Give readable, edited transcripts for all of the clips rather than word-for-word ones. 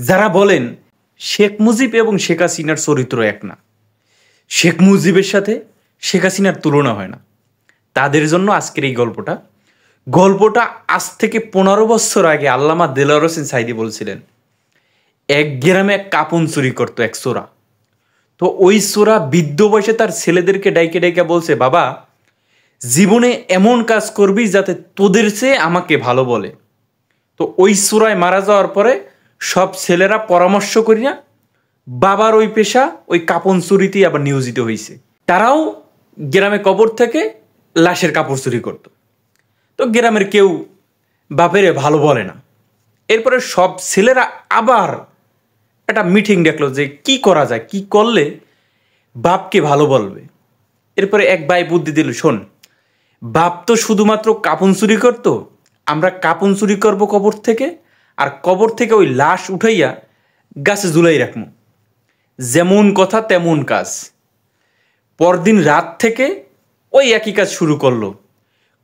যারা বলেন শেখ মুজিব এবং শেখ হাসিনার চরিত্র এক না, শেখ মুজিবের সাথে শেখ হাসিনার তুলনা হয় না, তাদের জন্য আজকের এই গল্পটা আজ থেকে 15 বছর আগে আল্লামা দেলোয়ার হোসেন সাইদি বলছিলেন, এক গ্রামে এক কাপন চুরি করতো এক চোরা। তো ওই চোরা বৃদ্ধ বয়সে তার ছেলেদেরকে ডাইকে ডাইকে বলছে, বাবা জীবনে এমন কাজ করবি যাতে তোদের চেয়ে আমাকে ভালো বলে। তো ওই চোরায় মারা যাওয়ার পরে সব ছেলেরা পরামর্শ করি না বাবার ওই পেশা ওই কাপন চুরিতেই আবার নিয়োজিত হয়েছে। তারাও গ্রামে কবর থেকে লাশের কাপড় চুরি করত। তো গ্রামের কেউ বাপেরে ভালো বলে না। এরপরে সব ছেলেরা আবার একটা মিটিং ডাকলো যে কি করা যায়, কি করলে বাপকে ভালো বলবে। এরপরে এক ভাই বুদ্ধি দিল, শোন বাপ তো শুধুমাত্র কাপন চুরি করতো, আমরা কাপন চুরি করবো কবর থেকে, আর কবর থেকে ওই লাশ উঠাইয়া গাছে ঝুলাই রাখবো। যেমন কথা তেমন কাজ। পরদিন রাত থেকে ওই একই কাজ শুরু করলো,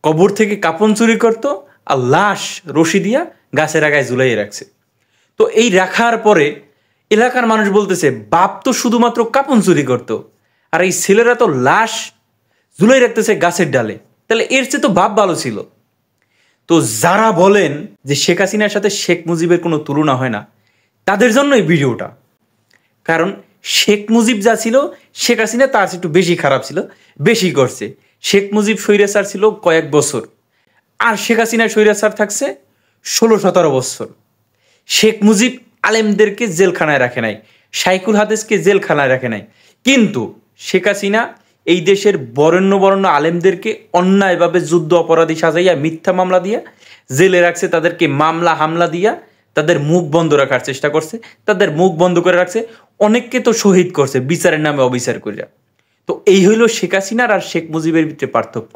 কবর থেকে কাপন চুরি করতো আর লাশ রশি দিয়া গাছের আগায় ঝুলাই রাখছে। তো এই রাখার পরে এলাকার মানুষ বলতেছে, বাপ তো শুধুমাত্র কাপন চুরি করতো আর এই ছেলেরা তো লাশ ঝুলাই রাখতেছে গাছের ডালে, তাহলে এর চেয়ে তো বাপ ভালো ছিল। তো যারা বলেন যে শেখ হাসিনার সাথে শেখ মুজিবের কোনো তুলনা হয় না, তাদের জন্য এই ভিডিওটা। কারণ শেখ মুজিব যা ছিল শেখ হাসিনা তার একটু বেশি খারাপ ছিল, বেশি করছে। শেখ মুজিব স্বৈরাচার ছিল কয়েক বছর, আর শেখ হাসিনা স্বৈরাচার থাকছে 16-17 বছর। শেখ মুজিব আলেমদেরকে জেলখানায় রাখে নাই, শাইখুল হাদিসকে জেলখানায় রাখে নাই, কিন্তু শেখ হাসিনা এই দেশের বরেণ্য আলেমদেরকে অন্যায়ভাবে যুদ্ধ অপরাধী সাজাইয়া মিথ্যা মামলা দিয়া জেলে রাখছে, তাদেরকে মামলা হামলা দিয়া তাদের মুখ বন্ধ রাখার চেষ্টা করছে, তাদের মুখ বন্ধ করে রাখছে। অনেককে তো শহীদ করছে বিচারের নামে অবিচার করিয়া। তো এই হইল শেখ হাসিনার আর শেখ মুজিবের ভিতরে পার্থক্য।